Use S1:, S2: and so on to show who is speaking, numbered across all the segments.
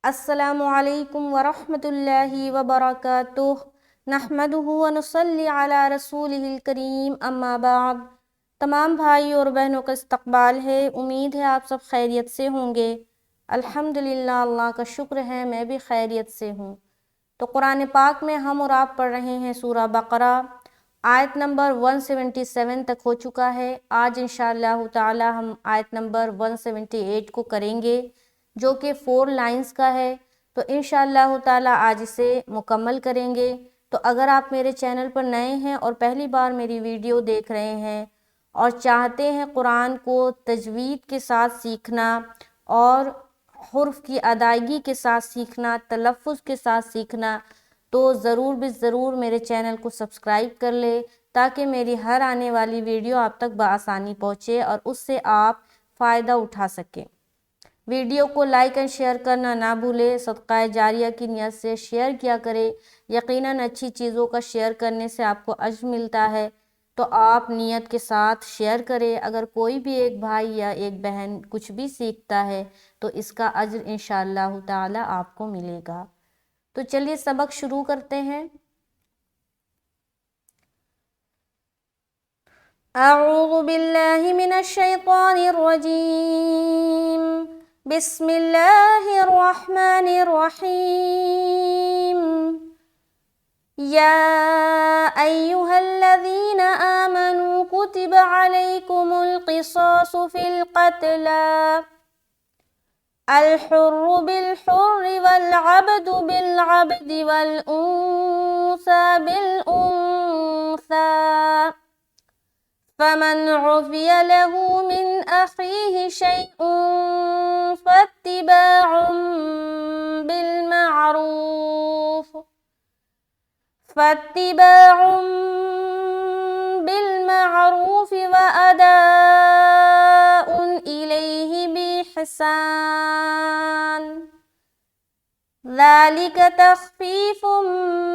S1: السلام علیکم ورحمۃ اللہ وبرکاتہ، نحمدہ ونصلی علی رسولہ الکریم، اما بعد۔ تمام بھائی اور بہنوں کا استقبال ہے، امید ہے آپ سب خیریت سے ہوں گے۔ الحمدللہ، اللہ کا شکر ہے میں بھی خیریت سے ہوں۔ تو قرآن پاک میں ہم اور آپ پڑھ رہے ہیں سورہ بقرہ، آیت نمبر 177 تک ہو چکا ہے۔ آج انشاءاللہ تعالی ہم آیت نمبر 178 کو کریں گے، جو کہ 4 لائنز کا ہے۔ تو انشاءاللہ تعالی آج اسے مکمل کریں گے۔ تو اگر آپ میرے چینل پر نئے ہیں اور پہلی بار میری ویڈیو دیکھ رہے ہیں اور چاہتے ہیں قرآن کو تجوید کے ساتھ سیکھنا اور حرف کی ادائیگی کے ساتھ سیکھنا، تلفظ کے ساتھ سیکھنا، تو ضرور ضرور میرے چینل کو سبسکرائب کر لے، تاکہ میری ہر آنے والی ویڈیو آپ تک بآسانی پہنچے اور اس سے آپ فائدہ اٹھا سکیں۔ ویڈیو کو لائک اور شیئر کرنا نہ بھولے، صدقہ جاریہ کی نیت سے شیئر کیا کرے۔ یقیناً اچھی چیزوں کا شیئر کرنے سے آپ کو اجر ملتا ہے، تو آپ نیت کے ساتھ شیئر کریں۔ اگر کوئی بھی ایک بھائی یا ایک بہن کچھ بھی سیکھتا ہے تو اس کا اجر انشاءاللہ تعالی آپ کو ملے گا۔ تو چلیے سبق شروع کرتے ہیں۔ اعوذ باللہ من الشیطان الرجیم، بسم اللہ الرحمن الرحیم۔ یا ایہا الذین آمنوا کتب علیکم القصاص فی القتلى، الحر بالحر والعبد بالعبد والأنثى بالأنثى، فمن عفي له من أخيه شيء فاتباع بالمعروف وأداء إليه بإحسان، ذلك تخفيف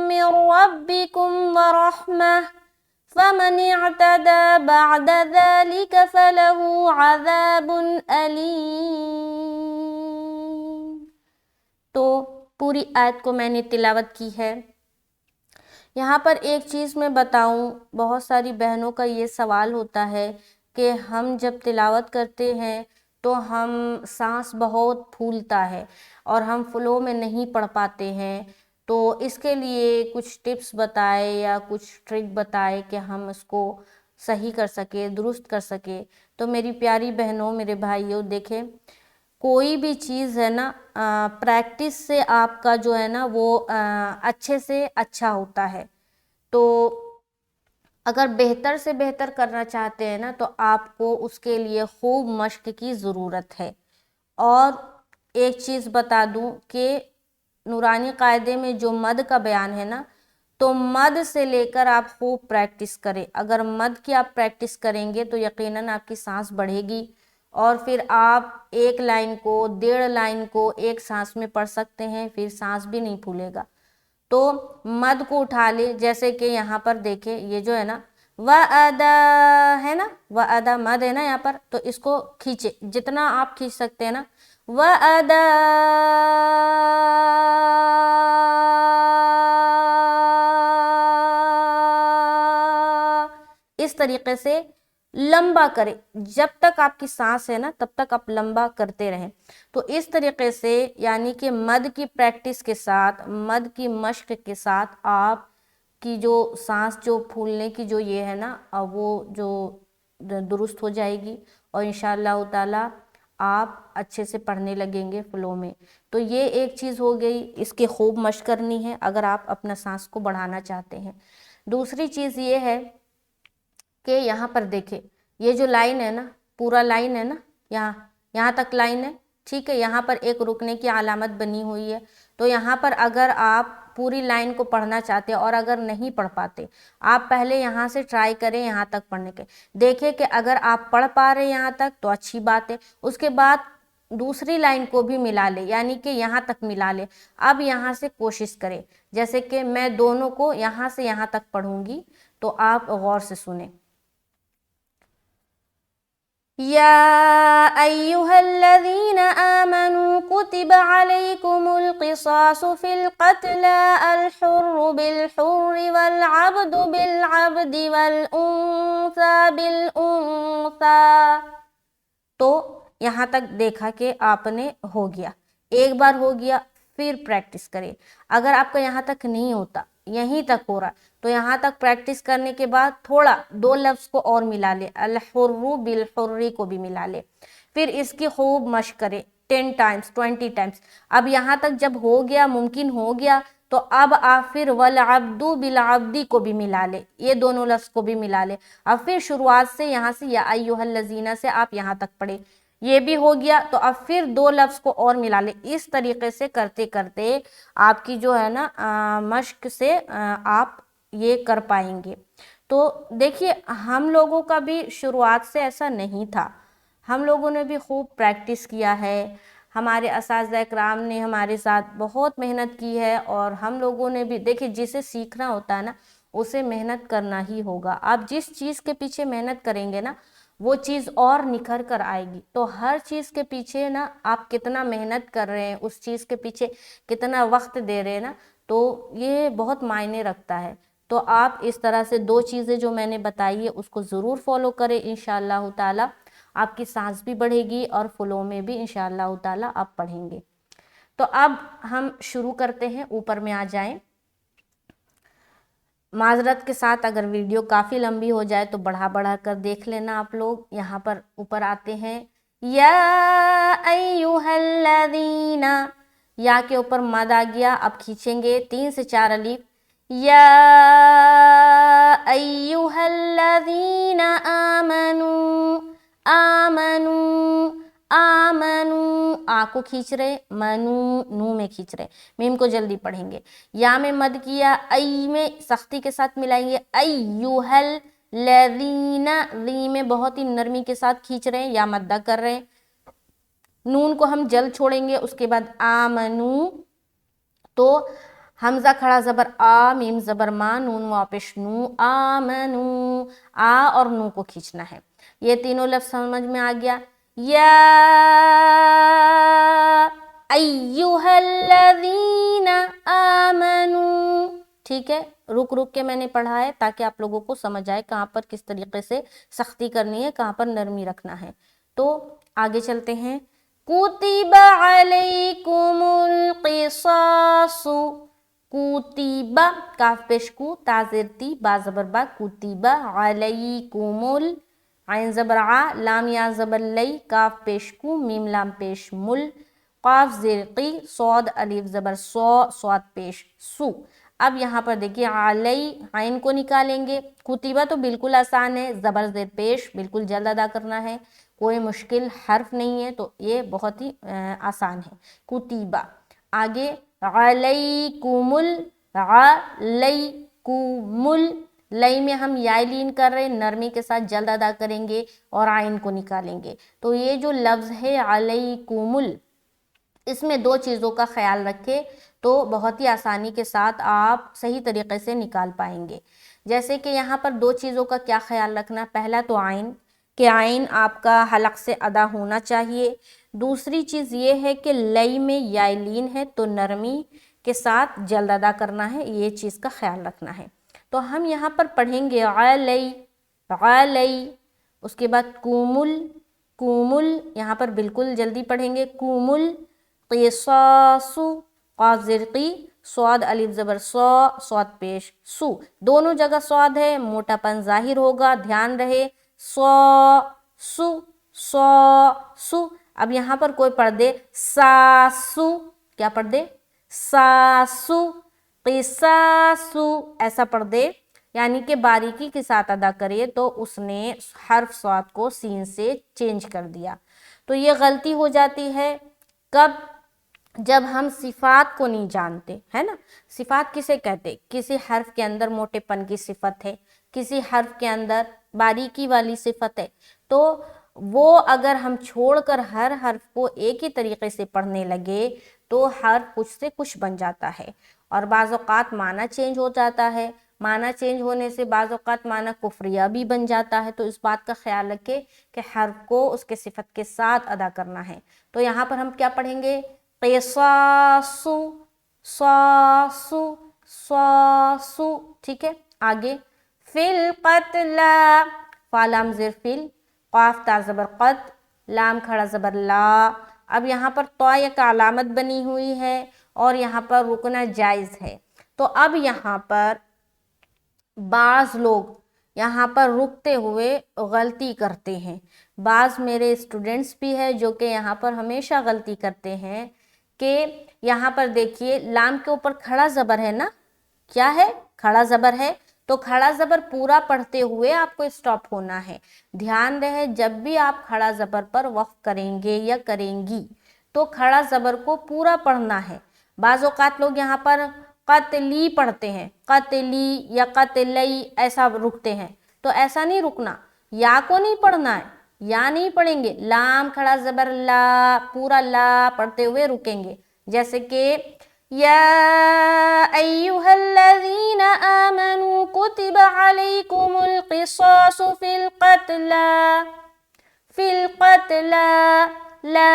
S1: من ربكم ورحمة، فمن اعتدى بعد ذلك فله عذاب أليم۔ تو پوری آیت کو میں نے تلاوت کی ہے۔ یہاں پر ایک چیز میں بتاؤں، بہت ساری بہنوں کا یہ سوال ہوتا ہے کہ ہم جب تلاوت کرتے ہیں تو ہم سانس بہت پھولتا ہے اور ہم فلو میں نہیں پڑھ پاتے ہیں، تو اس کے لیے کچھ ٹپس بتائے یا کچھ ٹرک بتائے کہ ہم اس کو صحیح کر سکے، درست کر سکے۔ تو میری پیاری بہنوں، میرے بھائیوں، دیکھیں کوئی بھی چیز ہے نا، پریکٹس سے آپ کا جو ہے نا وہ اچھے سے اچھا ہوتا ہے۔ تو اگر بہتر سے بہتر کرنا چاہتے ہیں نا تو آپ کو اس کے لیے خوب مشق کی ضرورت ہے۔ اور ایک چیز بتا دوں کہ نورانی قاعدے میں جو مد کا بیان ہے نا، تو مد سے لے کر آپ خوب پریکٹس کریں۔ اگر مد کی آپ پریکٹس کریں گے تو یقیناً آپ کی سانس بڑھے گی، اور پھر آپ ایک لائن کو 1.5 لائن کو ایک سانس میں پڑھ سکتے ہیں، پھر سانس بھی نہیں پھولے گا۔ تو مد کو اٹھا لے، جیسے کہ یہاں پر دیکھیں یہ جو ہے نا وَأَدَا ہے نا، وَأَدَا مد ہے نا یہاں پر، تو اس کو کھینچے جتنا آپ کھینچ سکتے ہیں نا، وَأَدَا، اس طریقے سے لمبا کرے۔ جب تک آپ کی سانس ہے نا تب تک آپ لمبا کرتے رہیں۔ تو اس طریقے سے یعنی کہ مد کی پریکٹس کے ساتھ، مد کی مشق کے ساتھ آپ کی جو سانس جو پھولنے کی جو یہ ہے نا وہ جو درست ہو جائے گی، اور انشاءاللہ تعالی آپ اچھے سے پڑھنے لگیں گے فلو میں۔ تو یہ ایک چیز ہو گئی، اس کی خوب مشق کرنی ہے اگر آپ اپنا سانس کو بڑھانا چاہتے ہیں۔ دوسری چیز یہ ہے کہ یہاں پر دیکھیں یہ جو لائن ہے نا، پورا لائن ہے نا، یہاں تک لائن ہے، ٹھیک ہے، یہاں پر ایک رکنے کی علامت بنی ہوئی ہے۔ تو یہاں پر اگر آپ پوری لائن کو پڑھنا چاہتے ہیں اور اگر نہیں پڑھ پاتے، آپ پہلے یہاں سے ٹرائی کریں یہاں تک پڑھنے کے، دیکھیں کہ اگر آپ پڑھ پا رہے ہیں یہاں تک تو اچھی بات ہے، اس کے بعد دوسری لائن کو بھی ملا لے، یعنی کہ یہاں تک ملا لے۔ اب یہاں سے کوشش کریں، جیسے کہ میں دونوں کو یہاں سے یہاں تک پڑھوں گی، تو آپ غور سے سنیں۔ یا ایہا الذین آمنوا کتب علیکم القصاص فی القتل الحر بالحر والعبد بالعبد والانثى بالانثى. تو یہاں تک دیکھا کہ آپ نے ہو گیا، ایک بار ہو گیا، پھر پریکٹس کریں. اگر آپ کا یہاں تک نہیں ہوتا، یہیں تک ہو رہا، تو یہاں تک پریکٹس کرنے کے بعد تھوڑا دو لفظ کو اور ملا لے، الحر بالحر کو بھی ملا لے، پھر اس کی خوب مشق کرے 10 ٹائمز 20 ٹائمز. اب یہاں تک جب ہو گیا، ممکن ہو گیا، تو اب آپ پھر والعبد بالعبد کو بھی ملا لے، یہ دونوں لفظ کو بھی ملا لے. اب پھر شروعات سے یہاں سے یا ایھا الذین سے آپ یہاں تک پڑھے، یہ بھی ہو گیا، تو اب پھر دو لفظ کو اور ملا لے. اس طریقے سے کرتے کرتے آپ کی جو ہے نا مشق سے آپ یہ کر پائیں گے. تو دیکھیے ہم لوگوں کا بھی شروعات سے ایسا نہیں تھا، ہم لوگوں نے بھی خوب پریکٹس کیا ہے، ہمارے اساتذہ اکرام نے ہمارے ساتھ بہت محنت کی ہے، اور ہم لوگوں نے بھی دیکھیے جسے سیکھنا ہوتا ہے نا اسے محنت کرنا ہی ہوگا. آپ جس چیز کے پیچھے محنت کریں گے نا وہ چیز اور نکھر کر آئے گی. تو ہر چیز کے پیچھے نا آپ کتنا محنت کر رہے ہیں، اس چیز کے پیچھے کتنا وقت دے رہے ہیں نا، تو یہ بہت معنی رکھتا ہے. تو آپ اس طرح سے دو چیزیں جو میں نے بتائی ہے اس کو ضرور فالو کریں، انشاءاللہ تعالی آپ کی سانس بھی بڑھے گی اور فلو میں بھی انشاءاللہ تعالی آپ پڑھیں گے. تو اب ہم شروع کرتے ہیں، اوپر میں آ جائیں. معذرت کے ساتھ اگر ویڈیو کافی لمبی ہو جائے تو بڑھا بڑھا کر دیکھ لینا آپ لوگ. یہاں پر اوپر آتے ہیں، یا ایھا الذین، یا کے اوپر مد آ گیا، اب کھینچیں گے 3 سے 4 الف. یا ایھا الذین آمنوا، آمنوا آمنوا، آ کو کھینچ رہے، منو نو میں کھینچ رہے، میم کو جلدی پڑھیں گے. یا میں مد کیا، ای میں سختی کے ساتھ ملائیں گے، ایھا الذین، ذی میں بہت ہی نرمی کے ساتھ کھینچ رہے ہیں یا مدہ کر رہے ہیں. نون کو ہم جلد چھوڑیں گے، اس کے بعد آمنو، تو حمزہ کھڑا زبر آ، میم زبر ما، نون واپش نو، آمنو، آ اور نو کو کھینچنا ہے. یہ تینوں لفظ سمجھ میں آ گیا. یا ایھا الذین آمنوا، ٹھیک ہے، رک رک کے میں نے پڑھا ہے تاکہ آپ لوگوں کو سمجھ آئے کہاں پر کس طریقے سے سختی کرنی ہے، کہاں پر نرمی رکھنا ہے. تو آگے چلتے ہیں. کتب علیکم القصاص، کتب کاف پیش کو، تا زیر تی، با زبر با، کتب علیکم ال، عین زبر ع، لام یا زبر لی، کاف پیش کو، میم لام پیش مل، قاف زیر قی، صاد الف زبر سو، صاد پیش سو. اب یہاں پر دیکھیے علی، عین کو نکالیں گے. کتیبہ تو بالکل آسان ہے، زبر زیر پیش بالکل جلد ادا کرنا ہے، کوئی مشکل حرف نہیں ہے، تو یہ بہت ہی آسان ہے. کتیبہ. آگے علیکم ال، علیکم ال، لئی میں ہم یائے لین کر رہے، نرمی کے ساتھ جلد ادا کریں گے اور عین کو نکالیں گے. تو یہ جو لفظ ہے علیکم ال، اس میں دو چیزوں کا خیال رکھے تو بہت ہی آسانی کے ساتھ آپ صحیح طریقے سے نکال پائیں گے. جیسے کہ یہاں پر دو چیزوں کا کیا خیال رکھنا، پہلا تو عین، کہ عین آپ کا حلق سے ادا ہونا چاہیے. دوسری چیز یہ ہے کہ لئی میں یائے لین ہے تو نرمی کے ساتھ جلد ادا کرنا ہے، یہ چیز کا خیال رکھنا ہے. تو ہم یہاں پر پڑھیں گے علی، علی، اس کے بعد کومل، کومل، یہاں پر بالکل جلدی پڑھیں گے، کومل قصاص، قاف زیر قی، صاد الف زبر سو، صاد پیش سو، دونوں جگہ صاد ہے، موٹا پن ظاہر ہوگا، دھیان رہے، سو سو، سو سو. اب یہاں پر کوئی پڑھ دے ساسو، کیا پڑھ دے، ساسو، قصاصو، ایسا پڑھ دے، یعنی کہ باریکی کے ساتھ ادا کرے تو اس نے حرف صاد کو سین سے چینج کر دیا. تو یہ غلطی ہو جاتی ہے کب، جب ہم صفات کو نہیں جانتے، ہے نا. صفات کسے کہتے، کسی حرف کے اندر موٹے پن کی صفت ہے، کسی حرف کے اندر باریکی والی صفت ہے، تو وہ اگر ہم چھوڑ کر ہر حرف کو ایک ہی طریقے سے پڑھنے لگے تو حرف کچھ سے کچھ بن جاتا ہے، اور بعض اوقات معنی چینج ہو جاتا ہے، معنی چینج ہونے سے بعض اوقات معنی کفریہ بھی بن جاتا ہے، تو اس بات کا خیال رکھے کہ حرف کو اس کے صفت کے ساتھ ادا کرنا ہے۔ تو یہاں پر ہم کیا پڑھیں گے؟ قصاصو، صاصو، صاصو، ٹھیک ہے۔ آگے فی القتل، فا لام زیر فل، قاف تا زبر قت، لام کھڑا زبر لا۔ اب یہاں پر تو ایک علامت بنی ہوئی ہے اور یہاں پر رکنا جائز ہے، تو اب یہاں پر بعض لوگ یہاں پر رکتے ہوئے غلطی کرتے ہیں۔ بعض میرے اسٹوڈنٹس بھی ہے جو کہ یہاں پر ہمیشہ غلطی کرتے ہیں کہ یہاں پر دیکھیے لام کے اوپر کھڑا زبر ہے نا، کیا ہے؟ کھڑا زبر ہے، تو کھڑا زبر پورا پڑھتے ہوئے آپ کو اسٹاپ ہونا ہے۔ دھیان رہے جب بھی آپ کھڑا زبر پر وقف کریں گے یا کریں گی تو کھڑا زبر کو پورا پڑھنا ہے۔ بعض اوقات لوگ یہاں پر قتلی پڑھتے ہیں، قتلی یا قتلی ایسا رکتے ہیں، تو ایسا نہیں رکنا، یا کو نہیں پڑھنا ہے، یا نہیں پڑھیں گے، لام کھڑا زبر لا، پورا لا پڑھتے ہوئے رکیں گے۔ جیسے کہ یا ایہا الذین آمنوا کتب علیکم القصاص فی القتلى، فی القتلى، لا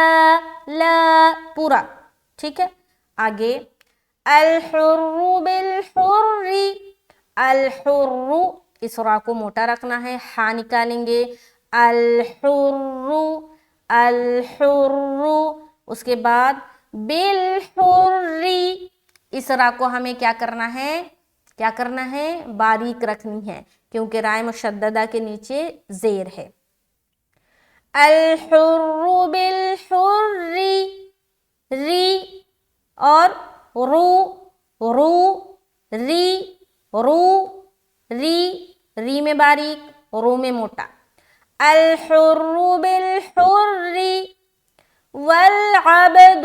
S1: لا پورا، ٹھیک ہے۔ آگے الحر بالحر، الحر اس را کو موٹا رکھنا ہے، ہا نکالیں گے، الحر، الحر، اس کے بعد بالحر، اس را کو ہمیں کیا کرنا ہے؟ کیا کرنا ہے؟ باریک رکھنی ہے، کیونکہ رائے مشددہ کے نیچے زیر ہے۔ الحر بالحر، ری اور رو، رو، ری، رو، ری، ری میں باریک، رو میں موٹا۔ الحر بالحر والعبد،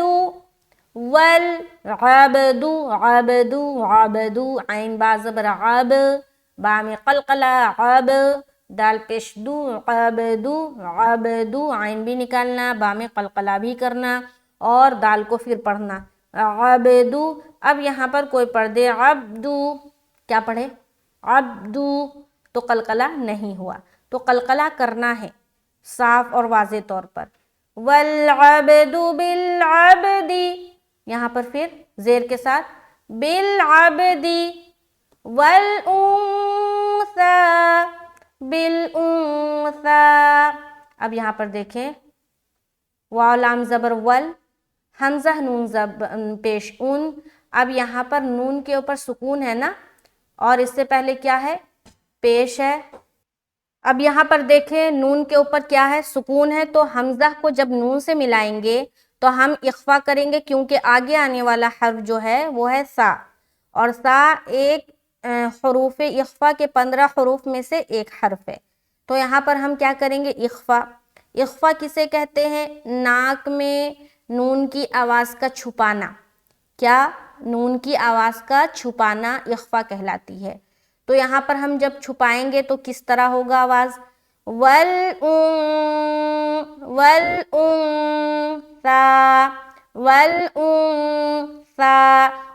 S1: والعبد، عبد، عبد، عین با زبر عب، با میں قلقلہ عب، دال پیش دو، عبد، عبد، عین بھی نکالنا، با میں قلقلہ بھی کرنا اور دال کو پھر پڑھنا، عبد۔ اب یہاں پر کوئی پڑھ دے عبدو، کیا پڑھے؟ عبدو، تو قلقلہ نہیں ہوا، تو قلقلہ کرنا ہے صاف اور واضح طور پر۔ والعبد بالعبد، یہاں پر پھر زیر کے ساتھ بالعبد، والانثى بالانثى۔ اب یہاں پر دیکھیں واو لام زبر ول، حمزہ نون پیش اون، اب یہاں پر نون کے اوپر سکون ہے نا، اور اس سے پہلے کیا ہے؟ پیش ہے۔ اب یہاں پر دیکھیں نون کے اوپر کیا ہے؟ سکون ہے، تو حمزہ کو جب نون سے ملائیں گے تو ہم اخفا کریں گے، کیونکہ آگے آنے والا حرف جو ہے وہ ہے سا، اور سا ایک حروف اخفا کے 15 حروف میں سے ایک حرف ہے، تو یہاں پر ہم کیا کریں گے؟ اخفا۔ اخفا کسے کہتے ہیں؟ ناک میں نون کی آواز کا چھپانا، کیا؟ نون کی آواز کا چھپانا اخفا کہلاتی ہے۔ تو یہاں پر ہم جب چھپائیں گے تو کس طرح ہوگا آواز؟ والانثى، والانثى،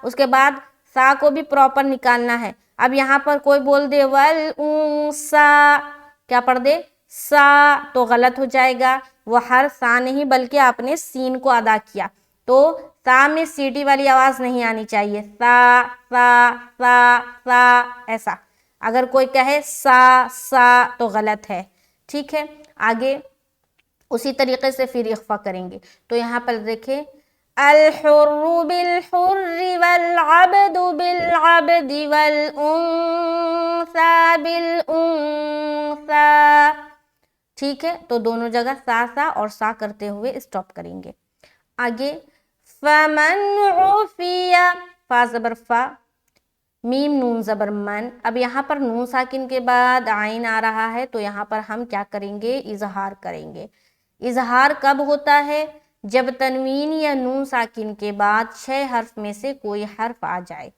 S1: اس کے بعد سا کو بھی پراپر نکالنا ہے۔ اب یہاں پر کوئی بول دے والانثى، کیا پڑھ دے؟ سا، تو غلط ہو جائے گا، وہ حرف سا نہیں بلکہ آپ نے سین کو ادا کیا، تو سا میں سیٹی والی آواز نہیں آنی چاہیے، سا سا سا سا ایسا۔ اگر کوئی کہے سا سا تو غلط ہے، ٹھیک ہے۔ آگے اسی طریقے سے پھر اخفا کریں گے، تو یہاں پر دیکھیں الحر بالحر والعبد بالعبد والانثى بالانثى، ٹھیک ہے۔ تو دونوں جگہ سا سا اور سا کرتے ہوئے اسٹاپ کریں گے۔ آگے فمن عفی، فا زبر فا، میم نون زبر من، اب یہاں پر نون ساکن کے بعد عین آ رہا ہے، تو یہاں پر ہم کیا کریں گے؟ اظہار کریں گے۔ اظہار کب ہوتا ہے؟ جب تنوین یا نون ساکن کے بعد 6 حرف میں سے کوئی حرف آ جائے۔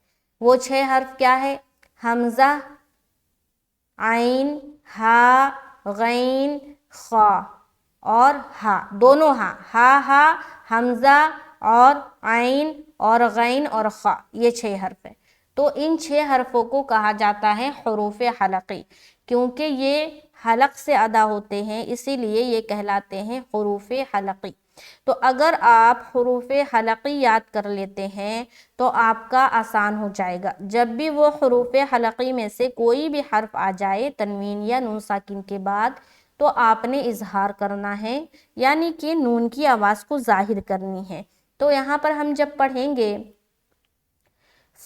S1: وہ 6 حرف کیا ہے؟ حمزہ، عین، ہا، غین، خا اور ہا، دونوں ہا، ہا حمزہ اور عین اور غین اور خا، یہ 6 حرف ہے۔ تو ان 6 حرفوں کو کہا جاتا ہے حروف حلقی، کیونکہ یہ حلق سے ادا ہوتے ہیں اسی لیے یہ کہلاتے ہیں حروف حلقی۔ تو اگر آپ حروف حلقی یاد کر لیتے ہیں تو آپ کا آسان ہو جائے گا، جب بھی وہ حروف حلقی میں سے کوئی بھی حرف آ جائے تنوین یا نون ساکن کے بعد تو آپ نے اظہار کرنا ہے، یعنی کہ نون کی آواز کو ظاہر کرنی ہے۔ تو یہاں پر ہم جب پڑھیں گے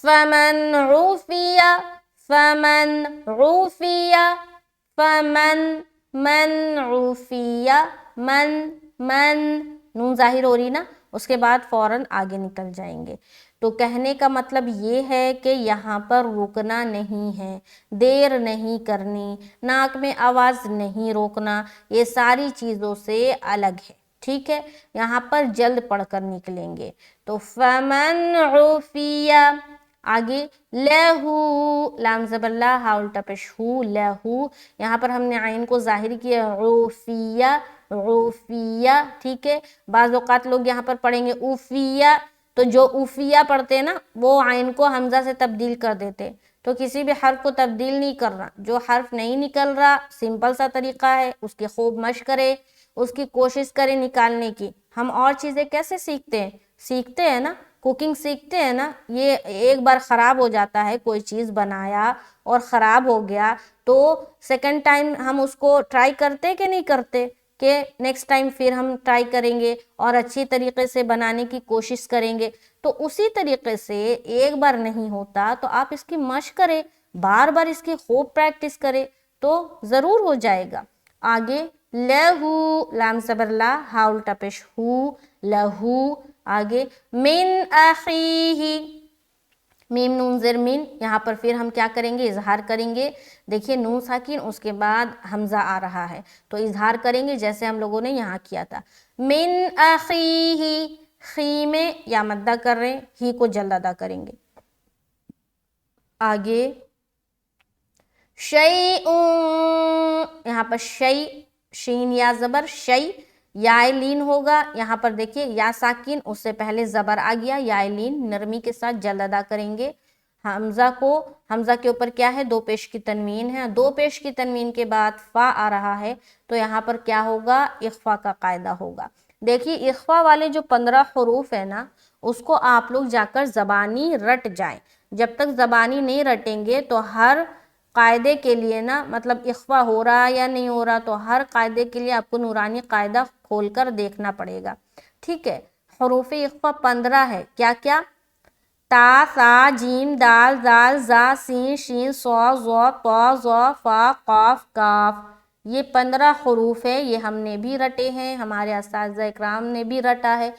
S1: فَمَنْ عُوفِيَ، فَمَنْ عُوفِيَ، فَمَنْ مَنْ عُوفِيَ، من نون ظاہر ہو رہی نا، اس کے بعد فوراً آگے نکل جائیں گے۔ تو کہنے کا مطلب یہ ہے کہ یہاں پر رکنا نہیں ہے، دیر نہیں کرنی، ناک میں آواز نہیں روکنا، یہ ساری چیزوں سے الگ ہے، ٹھیک ہے؟ یہاں پر جلد پڑھ کر نکلیں گے۔ تو فَمَنْ عُوفِيَ، آگے لہو، لام زبر لا، ہا الٹا پیش ہو، لہو، یہاں پر ہم نے عین کو ظاہر کیا، عوفیہ، عوفیہ، ٹھیک ہے؟ بعض اوقات لوگ یہاں پر پڑھیں گے اوفیہ، تو جو اوفیہ پڑھتے ہیں نا وہ عین کو حمزہ سے تبدیل کر دیتے، تو کسی بھی حرف کو تبدیل نہیں کرنا، جو حرف نہیں نکل رہا سمپل سا طریقہ ہے، اس کی خوب مشق کرے، اس کی کوشش کرے نکالنے کی۔ ہم اور چیزیں کیسے سیکھتے ہیں نا، کوکنگ سیکھتے ہیں نا، یہ ایک بار خراب ہو جاتا ہے، کوئی چیز بنایا اور خراب ہو گیا تو سیکنڈ ٹائم ہم اس کو ٹرائی کرتے کہ نہیں کرتے، کہ نیکسٹ ٹائم پھر ہم ٹرائی کریں گے اور اچھی طریقے سے بنانے کی کوشش کریں گے۔ تو اسی طریقے سے ایک بار نہیں ہوتا تو آپ اس کی مشق کریں، بار بار اس کی خوب پریکٹس کریں تو ضرور ہو جائے گا۔ آگے لہو، لام زبر لا، ہا الٹا پیش ہو، لہو، آگے من اخیہ، میم نون زیر من، یہاں پر پھر ہم کیا کریں گے، اظہار کریں گے۔ دیکھیے نون ساکن اس کے بعد حمزہ آ رہا ہے تو اظہار کریں گے جیسے ہم لوگوں نے یہاں کیا تھا، من اخیہ، خی میں یا مدہ کر رہے ہیں، ہی کو جلد ادا کریں گے۔ آگے شیئن، یہاں پر شیء، شین یا زبر، شیء، یا لین ہوگا، یہاں پر دیکھیے یا ساکن، اس سے پہلے زبر آ گیا، یا لین نرمی کے ساتھ جلد ادا کریں گے۔ حمزہ کے اوپر کیا ہے، دو پیش کی تنوین ہے، دو پیش کی تنوین کے بعد فا آ رہا ہے تو یہاں پر کیا ہوگا، اخفا کا قاعدہ ہوگا۔ دیکھیے اخفا والے جو 15 حروف ہے نا اس کو آپ لوگ جا کر زبانی رٹ جائیں، جب تک زبانی نہیں رٹیں گے تو ہر قاعدے کے لیے نا، مطلب اخفا ہو رہا یا نہیں ہو رہا، تو ہر قاعدے کے لیے آپ کو نورانی قاعدہ کھول کر دیکھنا پڑے گا، ٹھیک ہے؟ حروف اخفا 15 ہے، کیا کیا، تا، ثا، جیم، دال، زال، زا، سین، شین، صاد، ضاد، طا، ظا، فا، قاف، کاف، یہ 15 حروف ہے، یہ ہم نے بھی رٹے ہیں، ہمارے اساتذہ اکرام نے بھی رٹا ہے،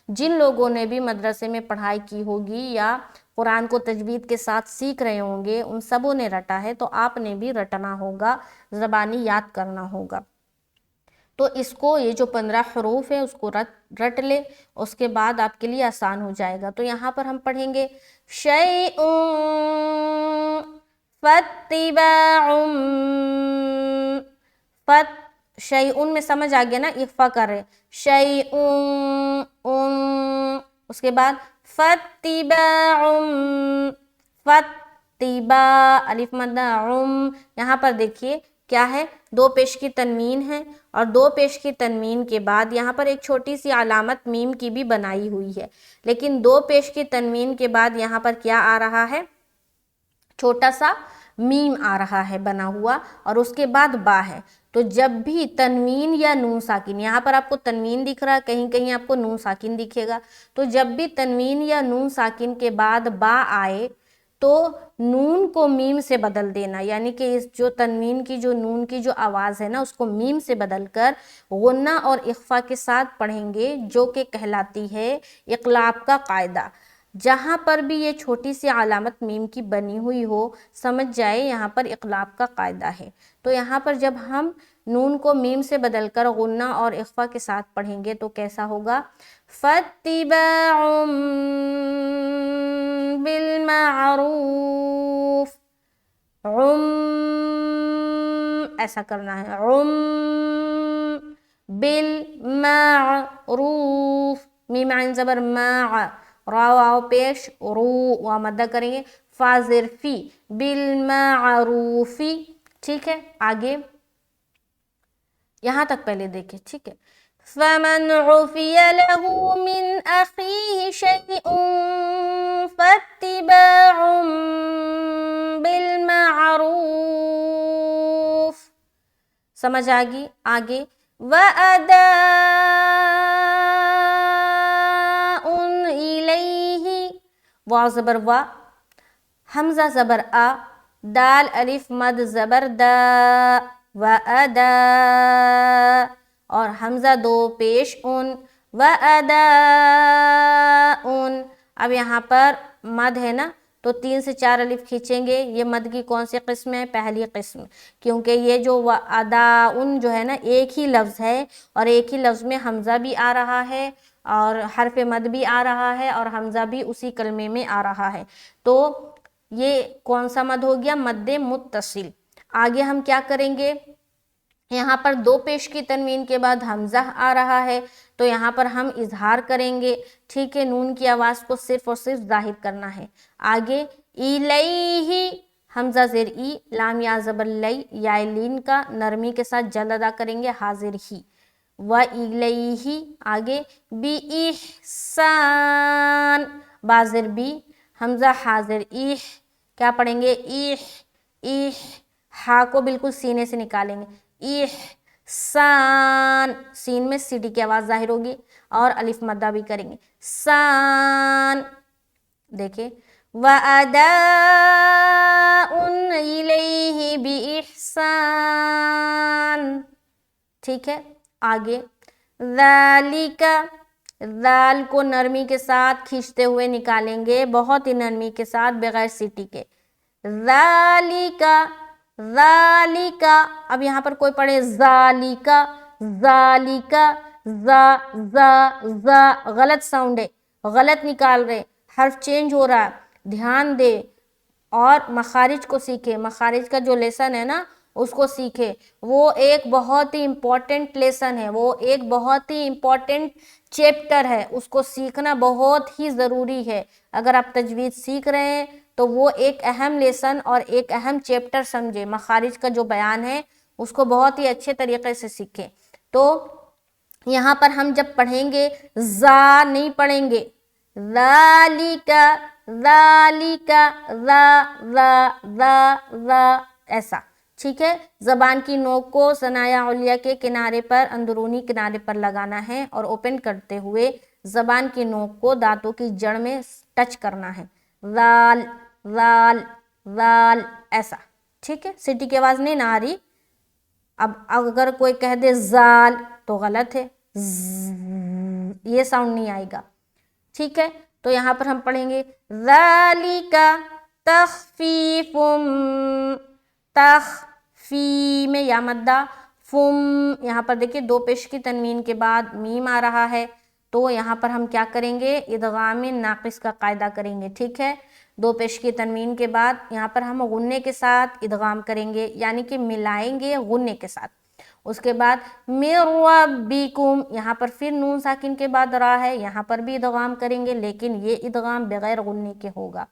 S1: جن لوگوں نے بھی مدرسے میں پڑھائی کی ہوگی یا قرآن کو تجوید کے ساتھ سیکھ رہے ہوں گے ان سبوں نے رٹا ہے، تو آپ نے بھی رٹنا ہوگا، زبانی یاد کرنا ہوگا۔ تو اس کو یہ جو 15 حروف ہے اس کو رٹ لے، اس کے بعد آپ کے لیے آسان ہو جائے گا۔ تو یہاں پر ہم پڑھیں گے شیء فاتباع، شیء میں سمجھ آ گیا نا، اخفا کر رہے، شیء، اس کے بعد فاتباع، فتباع، الف مدہ، یہاں پر دیکھیے کیا ہے، دو پیش کی تنوین ہے اور دو پیش کی تنوین کے بعد یہاں پر ایک چھوٹی سی علامت میم کی بھی بنائی ہوئی ہے، لیکن دو پیش کی تنوین کے بعد یہاں پر کیا آ رہا ہے، چھوٹا سا میم آ رہا ہے بنا ہوا اور اس کے بعد با ہے۔ تو جب بھی تنوین یا نون ساکن، یہاں پر آپ کو تنوین دکھ رہا ہے، کہیں کہیں آپ کو نون ساکن دکھے گا، تو جب بھی تنوین یا نون ساکن کے بعد با آئے تو نون کو میم سے بدل دینا، یعنی کہ اس جو تنوین کی جو نون کی جو آواز ہے نا اس کو میم سے بدل کر غنہ اور اخفا کے ساتھ پڑھیں گے، جو کہ کہلاتی ہے اقلاب کا قاعدہ۔ جہاں پر بھی یہ چھوٹی سی علامت میم کی بنی ہوئی ہو سمجھ جائے یہاں پر اقلاب کا قاعدہ ہے۔ تو یہاں پر جب ہم نون کو میم سے بدل کر غنہ اور اخفا کے ساتھ پڑھیں گے تو کیسا ہوگا، فاتباع بالمعروف، ایسا کرنا ہے، بالمعروف، میم عین زبر ما، را واو پیش، رو وا مدہ کریں گے، فا زیر فی بالمعروف. ٹھیک ہے آگے یہاں تک پہلے دیکھیں. ٹھیک ہے فمن عفی لہ من اخیہ شیء فاتباع بالمعروف. سمجھ آگی. آگے وَأَدَاءٌ إِلَيْهِ. واو زبر وا، حمزہ زبر آ، دال الف مد زبر دا، وَأَدَاء، اور حمزہ دو پیش ان، وَأَدَاءٌ. اب یہاں پر مد ہے نا تو 3 سے 4 الف کھینچیں گے. یہ مد کی کون سی قسم ہے؟ پہلی قسم، کیونکہ یہ جو وَأَدَاءٌ جو ہے نا ایک ہی لفظ ہے، اور ایک ہی لفظ میں حمزہ بھی آ رہا ہے اور حرف مد بھی آ رہا ہے اور حمزہ بھی اسی کلمے میں آ رہا ہے. تو یہ کون سا مد ہو گیا؟ مد متصل. آگے ہم کیا کریں گے؟ یہاں پر دو پیش کی تنوین کے بعد حمزہ آ رہا ہے تو یہاں پر ہم اظہار کریں گے. ٹھیک ہے نون کی آواز کو صرف اور صرف ظاہر کرنا ہے. آگے الیہ، حمزہ زیر ای، لام یا زبر لی، یا لین کا نرمی کے ساتھ جلد ادا کریں گے، حاضر ہی، وَإِلَيْهِ. آگے بِإِحْسَان، بازر بی، حمزہ حاضر ایح، کیا پڑھیں گے؟ ایح ایح، ہا کو بالکل سینے سے نکالیں گے، احسان، سین میں سیٹی کی آواز ظاہر ہوگی اور الف مدہ بھی کریں گے، سان. دیکھیں وَأَدَاءٌ إِلَيْهِ بِإِحْسَان. ٹھیک ہے آگے ذَلِكَ، ذال کو نرمی کے ساتھ کھینچتے ہوئے نکالیں گے، بہت ہی نرمی کے ساتھ بغیر سیٹی کے، ذَلِكَ ذَلِكَ. اب یہاں پر کوئی پڑھے ذَلِكَ ذَلِكَ، ذا ذا ذا، غلط ساؤنڈ ہے، غلط نکال رہے، حرف چینج ہو رہا ہے، دھیان دے اور مخارج کو سیکھے. مخارج کا جو لیسن ہے نا اس کو سیکھے، وہ ایک بہت ہی امپورٹنٹ لیسن ہے، وہ ایک بہت ہی امپورٹنٹ چیپٹر ہے، اس کو سیکھنا بہت ہی ضروری ہے. اگر آپ تجوید سیکھ رہے ہیں تو وہ ایک اہم لیسن اور ایک اہم چیپٹر سمجھے. مخارج کا جو بیان ہے اس کو بہت ہی اچھے طریقے سے سیکھیں. تو یہاں پر ہم جب پڑھیں گے زا نہیں پڑھیں گے، ذالک ذالک ذا ذا ذا ذا، ایسا. ٹھیک ہے زبان کی نوک کو ثنایا علیہ کے کنارے پر، اندرونی کنارے پر لگانا ہے اور اوپن کرتے ہوئے زبان کی نوک کو دانتوں کی جڑ میں ٹچ کرنا ہے، ذال ذال ذال، ایسا. ٹھیک ہے سیٹی کی آواز نہیں نہ آ رہی. اب اگر کوئی کہہ دے زال تو غلط ہے، یہ ساؤنڈ نہیں آئے گا. ٹھیک ہے تو یہاں پر ہم پڑھیں گے ذالک تخفیف، تخفی میں یا مدہ، فم، یہاں پر دیکھیں دو پیش کی تنوین کے بعد میم آ رہا ہے تو یہاں پر ہم کیا کریں گے؟ ادغام ناقص کا قاعدہ کریں گے. ٹھیک ہے دو پیش کی تنوین کے بعد یہاں پر ہم غنے کے ساتھ ادغام کریں گے، یعنی کہ ملائیں گے غنے کے ساتھ. اس کے بعد من ربکم، یہاں پر پھر نون ساکن کے بعد را ہے، یہاں پر بھی ادغام کریں گے لیکن یہ ادغام بغیر غنے کے ہوگا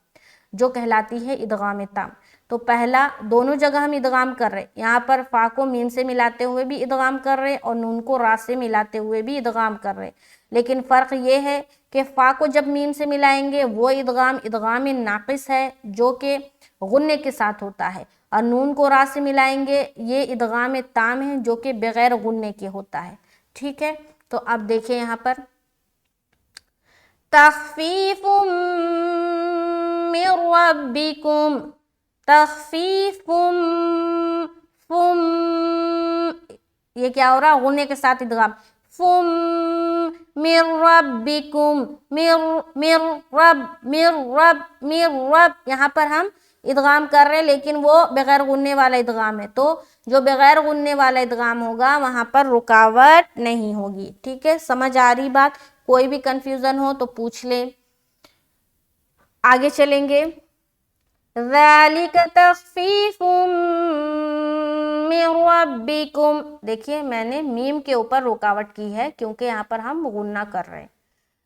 S1: جو کہلاتی ہے ادغام تام. تو پہلا دونوں جگہ ہم ادغام کر رہے، یہاں پر فا کو میم سے ملاتے ہوئے بھی ادغام کر رہے اور نون کو را سے ملاتے ہوئے بھی ادغام کر رہے. لیکن فرق یہ ہے کہ فا کو جب میم سے ملائیں گے وہ ادغام ادغام ناقص ہے جو کہ غنے کے ساتھ ہوتا ہے، اور نون کو را سے ملائیں گے یہ ادغام تام ہے جو کہ بغیر غنے کے ہوتا ہے. ٹھیک ہے تو اب دیکھیں یہاں پر تخفیف من ربکم، تخفیف فم، یہ کیا ہو رہا؟ غنے کے ساتھ ادغام، فم من ربکم، مر رب مر رب مر رب، یہاں پر ہم ادغام کر رہے لیکن وہ بغیر غنے والا ادغام ہے، تو جو بغیر غنے والا ادغام ہوگا وہاں پر رکاوٹ نہیں ہوگی. ٹھیک ہے سمجھ آ رہی بات؟ کوئی بھی کنفیوژن ہو تو پوچھ لیں. آگے چلیں گے ذالک تخفیف من ربکم. دیکھیے میں نے میم کے اوپر رکاوٹ کی ہے کیونکہ یہاں پر ہم غنہ کر رہے ہیں.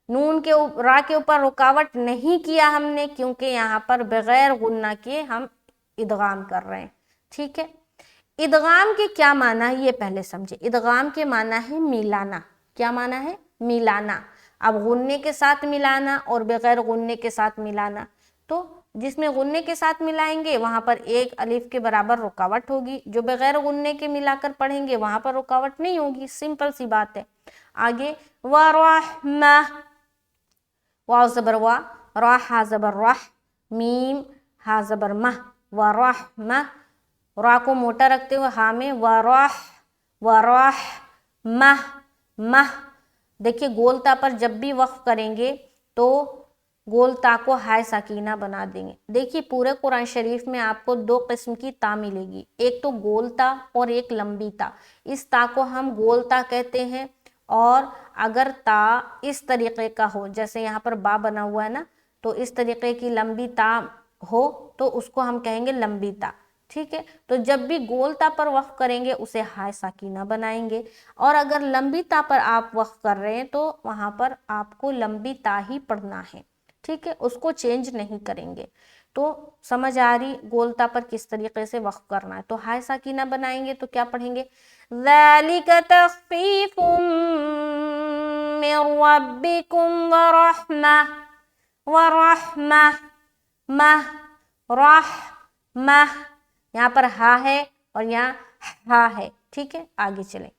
S1: نون کے را کے اوپر رکاوٹ نہیں کیا ہم نے، کیونکہ یہاں پر بغیر غنہ کے ہم ادغام کر رہے ہیں، ٹھیک ہے۔ ادغام کے کیا معنی ہے یہ پہلے سمجھے۔ ادغام کے معنی ہے ملانا۔ کیا معنی ہے؟ ملانا۔ اب غنے کے ساتھ ملانا اور بغیر غنے کے ساتھ ملانا، تو جس میں غنے کے ساتھ ملائیں گے وہاں پر ایک الف کے برابر رکاوٹ ہوگی، جو بغیر غنے کے ملا کر پڑھیں گے وہاں پر رکاوٹ نہیں ہوگی، سمپل سی بات ہے۔ آگے ورحمہ، واو زبر وا، را ہا زبر رح، میم ہا زبر مہ، ورحمہ، را کو موٹا رکھتے ہوئے ہا میں ورح مہ، مہ۔ دیکھیے گول تا پر جب بھی وقف کریں گے تو گول تا کو ہائے ساکینہ بنا دیں گے۔ دیکھیے پورے قرآن شریف میں آپ کو دو قسم کی تا ملے گی، ایک تو گول تا اور ایک لمبی تا۔ اس تا کو ہم گول تا کہتے ہیں، اور اگر تا اس طریقے کا ہو، جیسے یہاں پر با بنا ہوا ہے نا، تو اس طریقے کی لمبی تا ہو تو اس کو ہم کہیں گے لمبی تا، ٹھیک ہے۔ تو جب بھی گول تا پر وقف کریں گے اسے ہائے ساکینہ بنائیں گے، اور اگر لمبی تا پر آپ وقف کر رہے ہیں تو وہاں پر آپ کو لمبی تا ہی پڑھنا ہے، ٹھیک ہے، اس کو چینج نہیں کریں گے۔ تو سمجھ آ رہی گول تا پر کس طریقے سے وقف کرنا ہے۔ تو ہائے ساکینہ بنائیں گے تو کیا پڑھیں گے؟ ذَلِكَ تَخْفِيفٌ مِّن رَبِّكُمْ وَرَحْمَةٌ، ورحمہ، مہ، رحمہ، یہاں پر ہا ہے اور یہاں ہا ہے، ٹھیک ہے۔ آگے چلیں،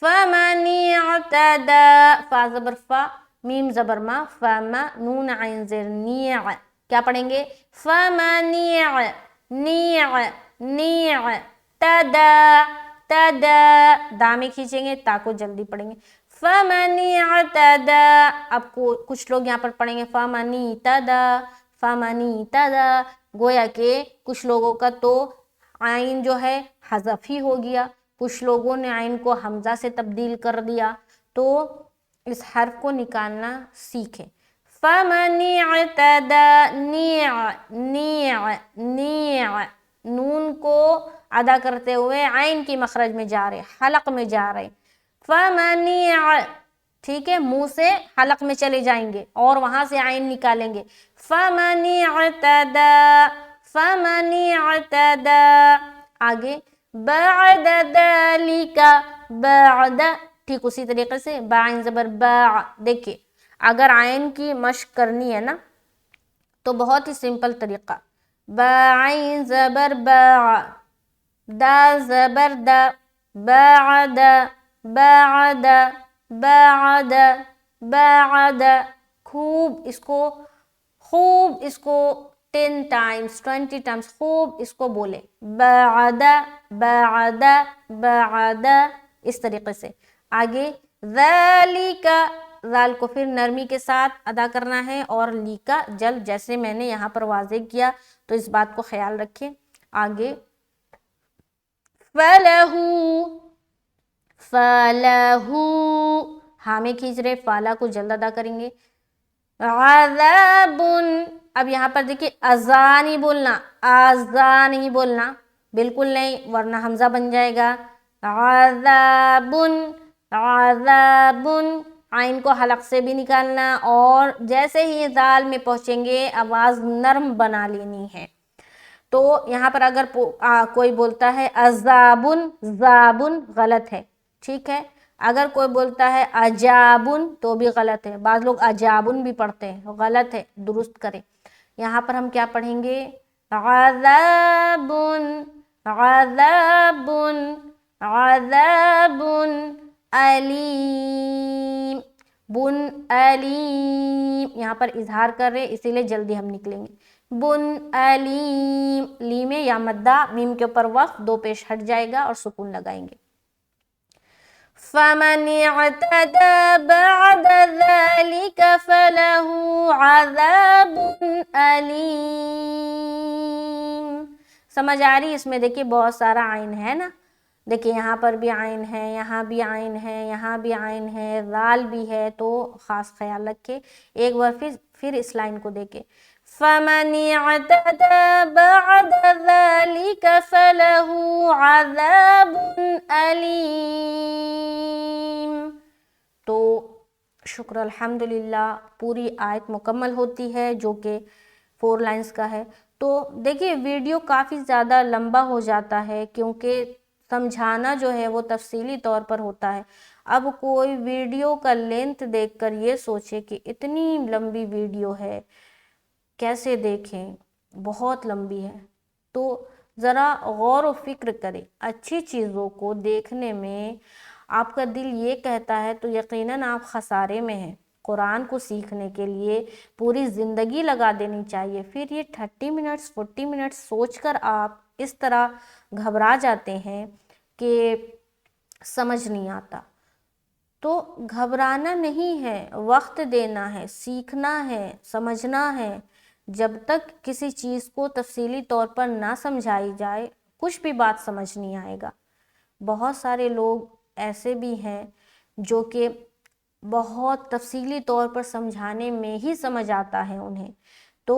S1: فَمَنِ اعْتَدَى، فا زبر فا، میم زبر ما، فَمَ، نون عین زیر نیع، کیا پڑھیں گے؟ فَمَنِ اعْتَدَى، دامیں کھینچیں گے، تا کو جلدی پڑھیں گے، فَمَنِ اعْتَدَى۔ اب کچھ لوگ یہاں پر پڑھیں گے فَمَنِ اعْتَدَى، گویا کہ کچھ لوگوں کا تو عین جو ہے حذف ہی ہو گیا، کچھ لوگوں نے عین کو حمزہ سے تبدیل کر دیا، تو اس حرف کو نکالنا سیکھیں۔ فَمَنِ اعْتَدَى، نیع، نون کو ادا کرتے ہوئے عین کی مخرج میں جا رہے، حلق میں جا رہے، فَمَنِ، ٹھیک ہے، منہ سے حلق میں چلے جائیں گے اور وہاں سے عین نکالیں گے، فَمَنِ اعْتَدَى۔ آگے بَعْدَ ذَلِكَ، بعد، ٹھیک اسی طریقے سے با عین زبر با۔ دیکھیں اگر عین کی مشق کرنی ہے نا تو بہت ہی سمپل طریقہ، با عین زبر با، دا زبر دا، بعد، بعد، بعد، بعد، خوب اس کو 10 ٹائمز 20 ٹائمز خوب اس کو بولے، بعد، بعد، بعد، اس طریقے سے۔ آگے ذَلِكَ، ذال کو پھر نرمی کے ساتھ ادا کرنا ہے اور لی کا جلد، جیسے میں نے یہاں پر واضح کیا، تو اس بات کو خیال رکھیں۔ آگے فَلَهُ، ہاں میں کھینچ رہے، فالا کو جلد ادا کریں گے، عذاب، اب یہاں پر دیکھیں ازا نہیں بولنا، آزا نہیں بولنا، بالکل نہیں، ورنہ حمزہ بن جائے گا، عذاب، عذاب، عین کو حلق سے بھی نکالنا، اور جیسے ہی ذال میں پہنچیں گے آواز نرم بنا لینی ہے۔ تو یہاں پر اگر کوئی بولتا ہے عذابن، زابن، غلط ہے، ٹھیک ہے۔ اگر کوئی بولتا ہے عجابن تو بھی غلط ہے، بعض لوگ عجابن بھی پڑھتے ہیں، غلط ہے، درست کریں۔ یہاں پر ہم کیا پڑھیں گے؟ عذابن، عذابن، عذابن علیم، بن علیم، یہاں پر اظہار کر رہے اسی لیے جلدی ہم نکلیں گے، بن علیم، لی میں یا مدہ، میم کے اوپر وقف، دو پیش ہٹ جائے گا اور سکون لگائیں گے۔ فَمَنِ اعْتَدَى بَعْدَ ذَلِكَ فَلَهُ عَذَابٌ أَلِيمٌ۔ سمجھ آ رہی؟ اس میں دیکھیں بہت سارا عین ہے نا، دیکھیں یہاں پر بھی عین ہے، یہاں بھی عین ہے، یہاں بھی عین ہے، ذال بھی ہے، تو خاص خیال رکھیں۔ ایک بار پھر اس لائن کو دیکھیں، فَمَنِ اعْتَدَى بَعْدَ ذَلِكَ فَلَهُ عَذَابٌ أَلِيمٌ۔ تو شکر الحمدللہ پوری آیت مکمل ہوتی ہے جو کہ 4 لائنز کا ہے۔ تو دیکھیے ویڈیو کافی زیادہ لمبا ہو جاتا ہے کیونکہ سمجھانا جو ہے وہ تفصیلی طور پر ہوتا ہے۔ اب کوئی ویڈیو کا لینتھ دیکھ کر یہ سوچے کہ اتنی لمبی ویڈیو ہے کیسے دیکھیں، بہت لمبی ہے، تو ذرا غور و فکر کریں۔ اچھی چیزوں کو دیکھنے میں آپ کا دل یہ کہتا ہے تو یقیناً آپ خسارے میں ہیں۔ قرآن کو سیکھنے کے لیے پوری زندگی لگا دینی چاہیے، پھر یہ 30 منٹس 40 منٹس سوچ کر آپ اس طرح گھبرا جاتے ہیں کہ سمجھ نہیں آتا۔ تو گھبرانا نہیں ہے، وقت دینا ہے، سیکھنا ہے، سمجھنا ہے۔ جب تک کسی چیز کو تفصیلی طور پر نہ سمجھائی جائے کچھ بھی بات سمجھ نہیں آئے گا۔ بہت سارے لوگ ایسے بھی ہیں جو کہ بہت تفصیلی طور پر سمجھانے میں ہی سمجھ آتا ہے انہیں، تو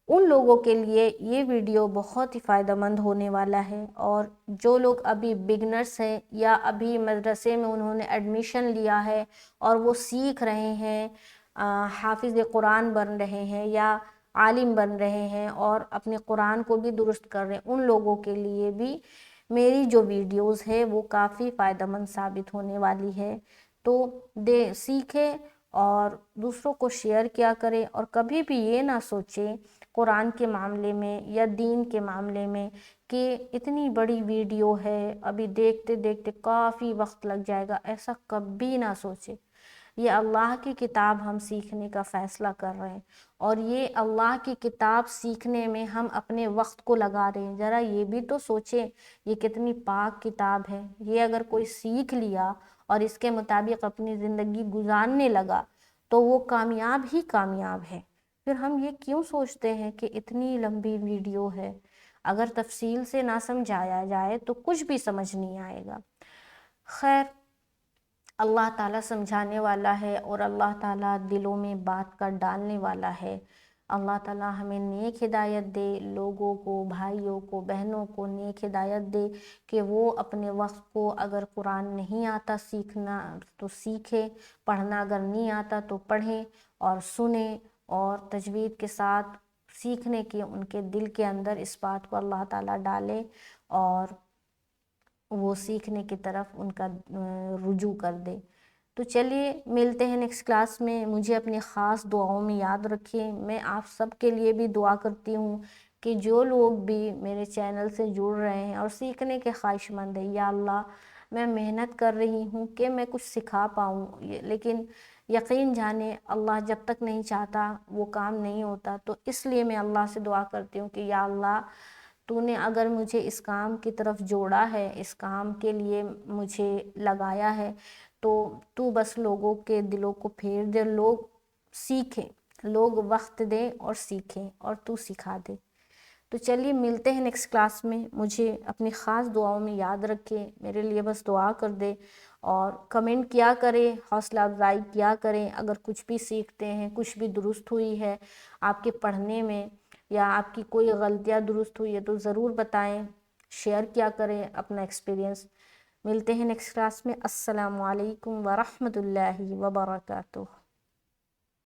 S1: ان لوگوں کے لیے یہ ویڈیو بہت ہی فائدہ مند ہونے والا ہے۔ اور جو لوگ ابھی بگنرز ہیں یا ابھی مدرسے میں انہوں نے ایڈمیشن لیا ہے اور وہ سیکھ رہے ہیں، حافظ قرآن بن رہے ہیں یا عالم بن رہے ہیں اور اپنے قرآن کو بھی درست کر رہے ہیں، ان لوگوں کے لیے بھی میری جو ویڈیوز ہے وہ کافی فائدہ مند ثابت ہونے والی ہے۔ تو سیکھیں اور دوسروں کو شیئر کیا کریں، اور کبھی بھی یہ نہ سوچیں قرآن کے معاملے میں یا دین کے معاملے میں کہ اتنی بڑی ویڈیو ہے، ابھی دیکھتے دیکھتے کافی وقت لگ جائے گا، ایسا کبھی نہ سوچیں۔ یہ اللہ کی کتاب ہم سیکھنے کا فیصلہ کر رہے ہیں، اور یہ اللہ کی کتاب سیکھنے میں ہم اپنے وقت کو لگا رہے ہیں۔ ذرا یہ بھی تو سوچیں یہ کتنی پاک کتاب ہے، یہ اگر کوئی سیکھ لیا اور اس کے مطابق اپنی زندگی گزارنے لگا تو وہ کامیاب ہی کامیاب ہے۔ پھر ہم یہ کیوں سوچتے ہیں کہ اتنی لمبی ویڈیو ہے، اگر تفصیل سے نہ سمجھایا جائے تو کچھ بھی سمجھ نہیں آئے گا۔ خیر، اللہ تعالیٰ سمجھانے والا ہے اور اللہ تعالیٰ دلوں میں بات کا ڈالنے والا ہے۔ اللہ تعالیٰ ہمیں نیک ہدایت دے، لوگوں کو، بھائیوں کو، بہنوں کو نیک ہدایت دے کہ وہ اپنے وقت کو، اگر قرآن نہیں آتا سیکھنا تو سیکھیں، پڑھنا اگر نہیں آتا تو پڑھیں اور سنیں، اور تجوید کے ساتھ سیکھنے کی ان کے دل کے اندر اس بات کو اللہ تعالیٰ ڈالے اور وہ سیکھنے کی طرف ان کا رجوع کر دے۔ تو چلیے ملتے ہیں نیکسٹ کلاس میں۔ مجھے اپنی خاص دعاؤں میں یاد رکھیں۔ میں آپ سب کے لیے بھی دعا کرتی ہوں کہ جو لوگ بھی میرے چینل سے جڑ رہے ہیں اور سیکھنے کے خواہش مند ہیں، یا اللہ میں محنت کر رہی ہوں کہ میں کچھ سکھا پاؤں، لیکن یقین جانیں اللہ جب تک نہیں چاہتا وہ کام نہیں ہوتا۔ تو اس لیے میں اللہ سے دعا کرتی ہوں کہ یا اللہ تو نے اگر مجھے اس کام کی طرف جوڑا ہے، اس کام کے لیے مجھے لگایا ہے، تو تو بس لوگوں کے دلوں کو پھیر دے، لوگ سیکھیں، لوگ وقت دیں اور سیکھیں اور تو سکھا دے۔ تو چلیے ملتے ہیں نیکسٹ کلاس میں۔ مجھے اپنی خاص دعاؤں میں یاد رکھیں، میرے لیے بس دعا کر دے اور کمنٹ کیا کریں، حوصلہ افزائی کیا کریں۔ اگر کچھ بھی سیکھتے ہیں، کچھ بھی درست ہوئی ہے آپ کے پڑھنے میں یا آپ کی کوئی غلطیاں درست ہوئی ہے تو ضرور بتائیں، شیئر کیا کریں اپنا ایکسپیرینس۔ ملتے ہیں نیکسٹ کلاس میں۔ السلام علیکم ورحمۃ اللہ وبرکاتہ۔